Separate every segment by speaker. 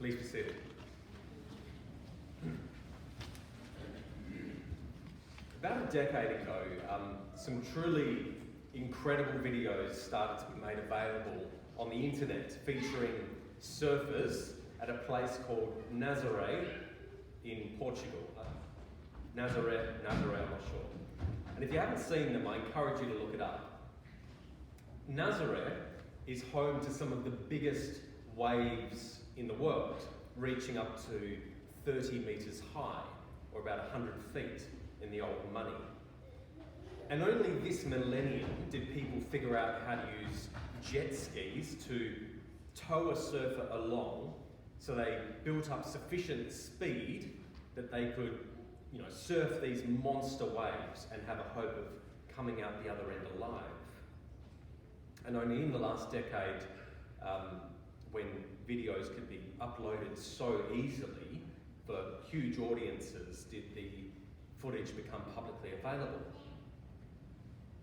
Speaker 1: Please be seated. About a decade ago, some truly incredible videos started to be made available on the internet featuring surfers at a place called Nazaré in Portugal. Nazaré, I'm not sure. And if you haven't seen them, I encourage you to look it up. Nazaré is home to some of the biggest waves in the world, reaching up to 30 metres high, or about 100 feet in the old money. And only this millennium did people figure out how to use jet skis to tow a surfer along, so they built up sufficient speed that they could, surf these monster waves and have a hope of coming out the other end alive. And only in the last decade, when videos could be uploaded so easily for huge audiences, did the footage become publicly available.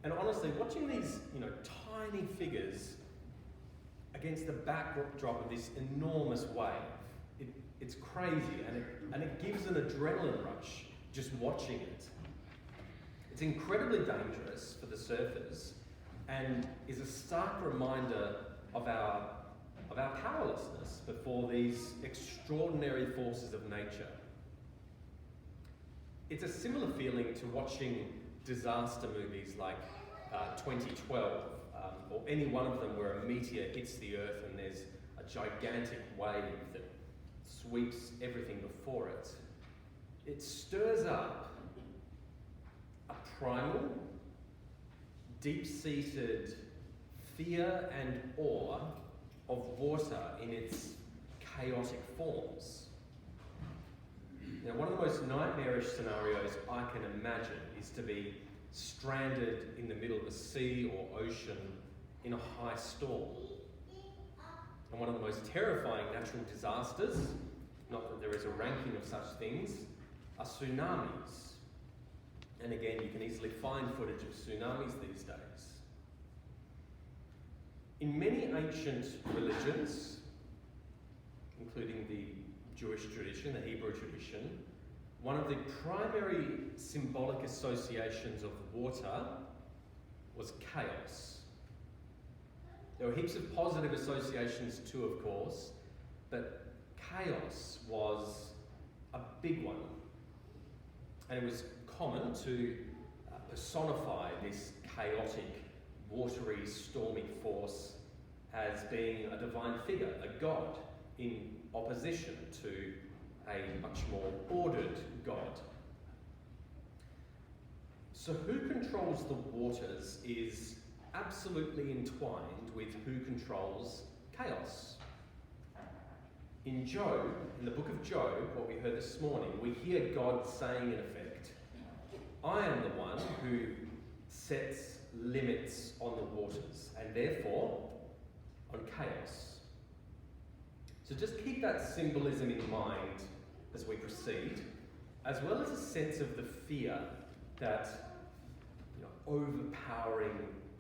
Speaker 1: And honestly, watching these, tiny figures against the backdrop of this enormous wave, it's crazy, and it gives an adrenaline rush just watching it. It's incredibly dangerous for the surfers, and is a stark reminder of our powerlessness before these extraordinary forces of nature. It's a similar feeling to watching disaster movies like 2012, or any one of them where a meteor hits the earth and there's a gigantic wave that sweeps everything before it. It stirs up a primal, deep-seated fear and awe of water in its chaotic forms. Now, one of the most nightmarish scenarios I can imagine is to be stranded in the middle of a sea or ocean in a high storm. And one of the most terrifying natural disasters, not that there is a ranking of such things, are tsunamis. And again, you can easily find footage of tsunamis these days. In many ancient religions, including the Jewish tradition, the Hebrew tradition, one of the primary symbolic associations of water was chaos. There were heaps of positive associations too, of course, but chaos was a big one. And it was common to personify this chaotic, watery, stormy force as being a divine figure, a god, in opposition to a much more ordered God. So who controls the waters is absolutely entwined with who controls chaos. In Job, in the book of Job, what we heard this morning, we hear God saying in effect, I am the one who sets limits on the waters and therefore on chaos. So just keep that symbolism in mind as we proceed, as well as a sense of the fear that overpowering,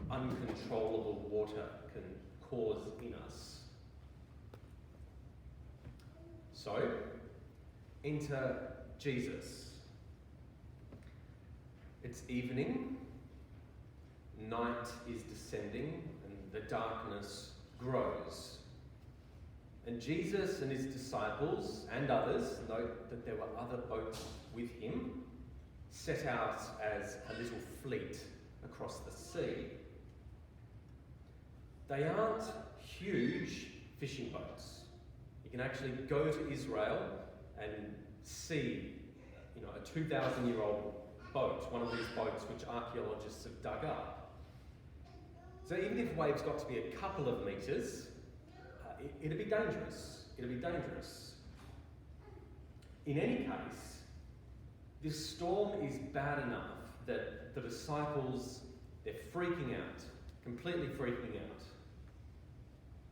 Speaker 1: uncontrollable water can cause in us. So, enter Jesus. It's evening, night is descending, and the darkness grows. And Jesus and his disciples and others, note that there were other boats with him, set out as a little fleet across the sea. They aren't huge fishing boats. You can actually go to Israel and see, a 2,000-year-old boat, one of these boats which archaeologists have dug up. So even if waves got to be a couple of metres, it'd be dangerous. In any case, this storm is bad enough that the disciples, they're freaking out, completely freaking out.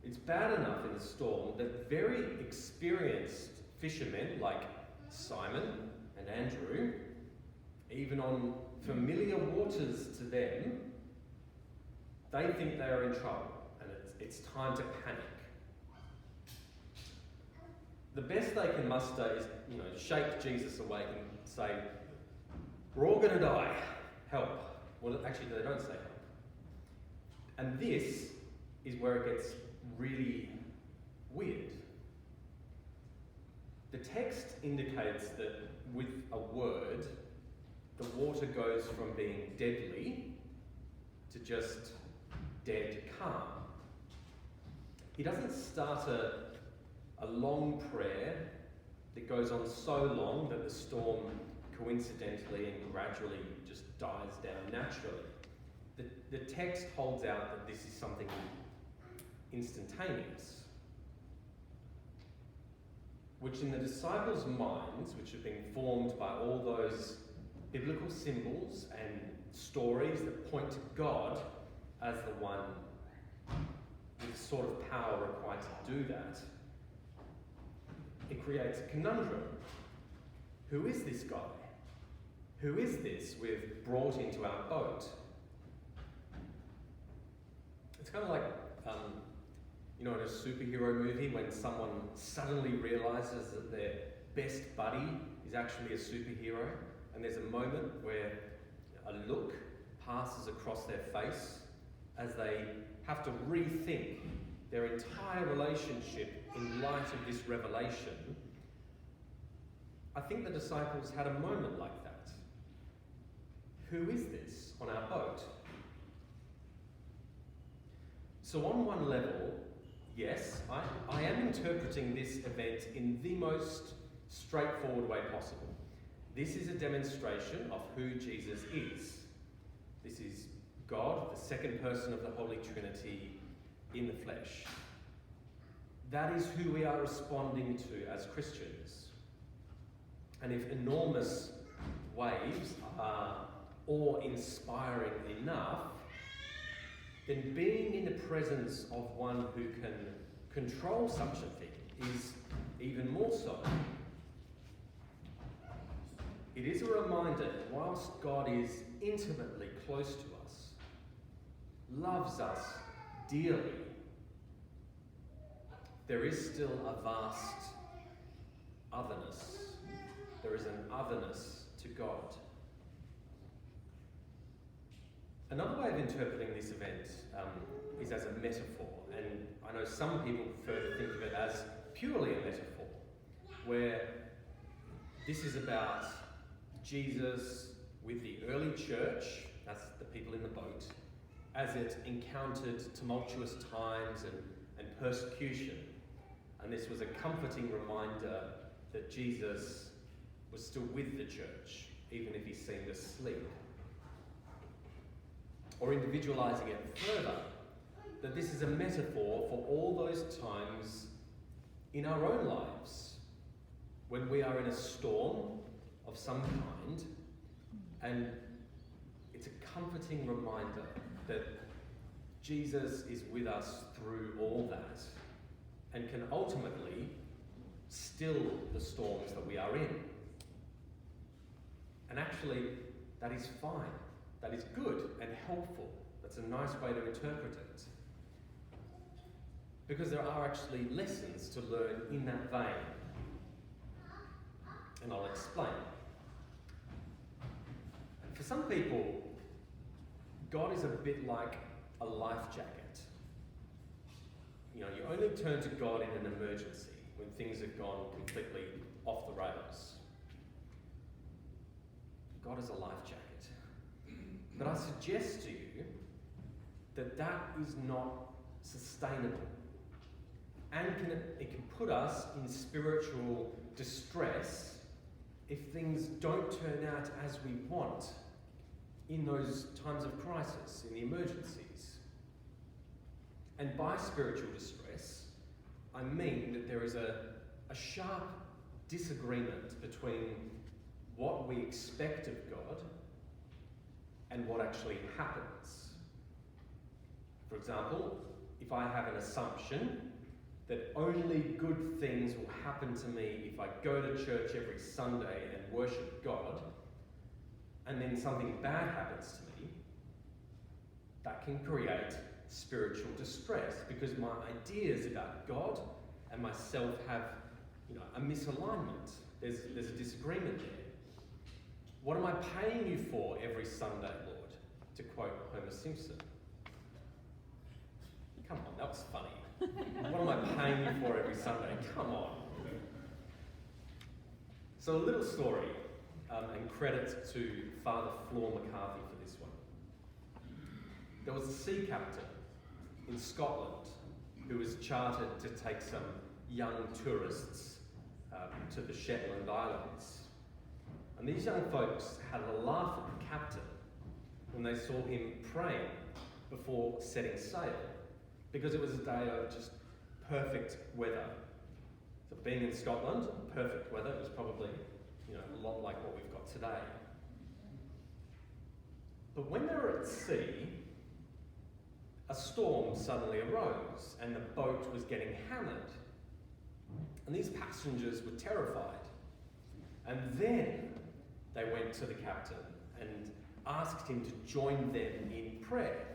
Speaker 1: It's bad enough in the storm that very experienced fishermen like Simon and Andrew, even on familiar waters to them, they think they are in trouble and it's time to panic. the best they can muster is, shake Jesus awake and say, we're all going to die, help. Well, actually, they don't say help. And this is where it gets really weird. The text indicates that with a word, the water goes from being deadly to just dead calm. He doesn't start a long prayer that goes on so long that the storm coincidentally and gradually just dies down naturally. The text holds out that this is something instantaneous, which in the disciples' minds, which have been formed by all those biblical symbols and stories that point to God as the one with sort of power required to do that, it creates a conundrum. Who is this guy? Who is this we've brought into our boat? It's kind of like, in a superhero movie when someone suddenly realizes that their best buddy is actually a superhero, and there's a moment where a look passes across their face as they have to rethink their entire relationship in light of this revelation. I think the disciples had a moment like that. Who is this on our boat? So on one level, yes, I am interpreting this event in the most straightforward way possible. This is a demonstration of who Jesus is. This is God, the second person of the Holy Trinity in the flesh. That is who we are responding to as Christians. And if enormous waves are awe-inspiring enough, then being in the presence of one who can control such a thing is even more so. It is a reminder that whilst God is intimately close to us, loves us dearly, there is still a vast otherness. There is an otherness to God. Another way of interpreting this event is as a metaphor, and I know some people prefer to think of it as purely a metaphor, where this is about Jesus with the early church, that's the people in the boat, as it encountered tumultuous times and persecution. And this was a comforting reminder that Jesus was still with the church, even if he seemed asleep. Or individualizing it further, that this is a metaphor for all those times in our own lives when we are in a storm of some kind, and it's a comforting reminder that Jesus is with us through all that and can ultimately still the storms that we are in. And actually, that is fine. That is good and helpful. That's a nice way to interpret it. Because there are actually lessons to learn in that vein. And I'll explain. For some people, God is a bit like a life jacket. You only turn to God in an emergency, when things have gone completely off the rails. God is a life jacket. But I suggest to you that that is not sustainable. And it can put us in spiritual distress if things don't turn out as we want in those times of crisis, in the emergencies. And by spiritual distress, I mean that there is a sharp disagreement between what we expect of God and what actually happens. For example, if I have an assumption that only good things will happen to me if I go to church every Sunday and worship God, and then something bad happens to me, that can create spiritual distress because my ideas about God and myself have a misalignment. There's a disagreement there. What am I paying you for every Sunday, Lord? To quote Homer Simpson. Come on, that was funny. What am I paying you for every Sunday? Come on. So a little story, and credit to Father Flor McCarthy for this one. There was a sea captain in Scotland who was chartered to take some young tourists to the Shetland Islands. And these young folks had a laugh at the captain when they saw him praying before setting sail, because it was a day of just perfect weather. So being in Scotland, perfect weather, it was probably a lot like what we've got today. But when they were at sea, a storm suddenly arose and the boat was getting hammered. And these passengers were terrified. And then they went to the captain and asked him to join them in prayer.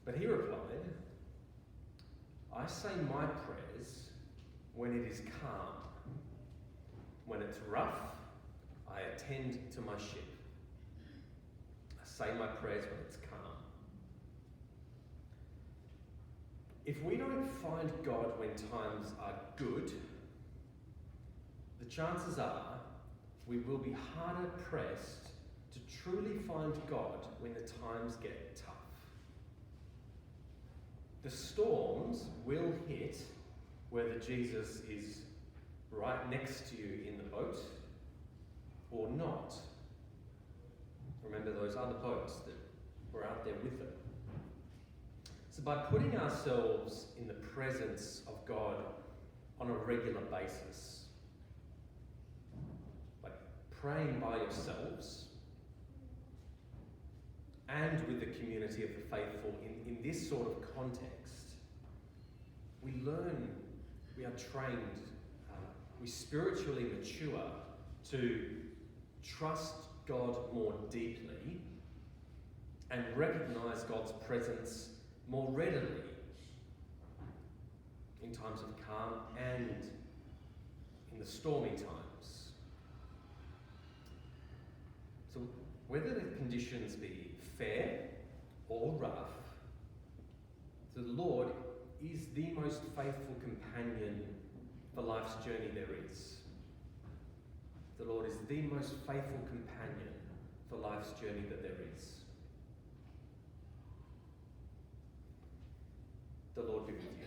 Speaker 1: But he replied, "I say my prayers when it is calm. When it's rough, I attend to my ship. I say my prayers when it's calm." If we don't find God when times are good, the chances are we will be harder pressed to truly find God when the times get tough. The storms will hit whether Jesus is right next to you in the boat or not. Remember those other boats that were out there with them. So by putting ourselves in the presence of God on a regular basis, like praying by yourselves and with the community of the faithful in this sort of context, we learn, we are trained, we spiritually mature to trust God more deeply and recognize God's presence more readily in times of calm and in the stormy times. So whether the conditions be fair or rough, the Lord is the most faithful companion for life's journey there is. The Lord is the most faithful companion for life's journey that there is. The Lord be with you.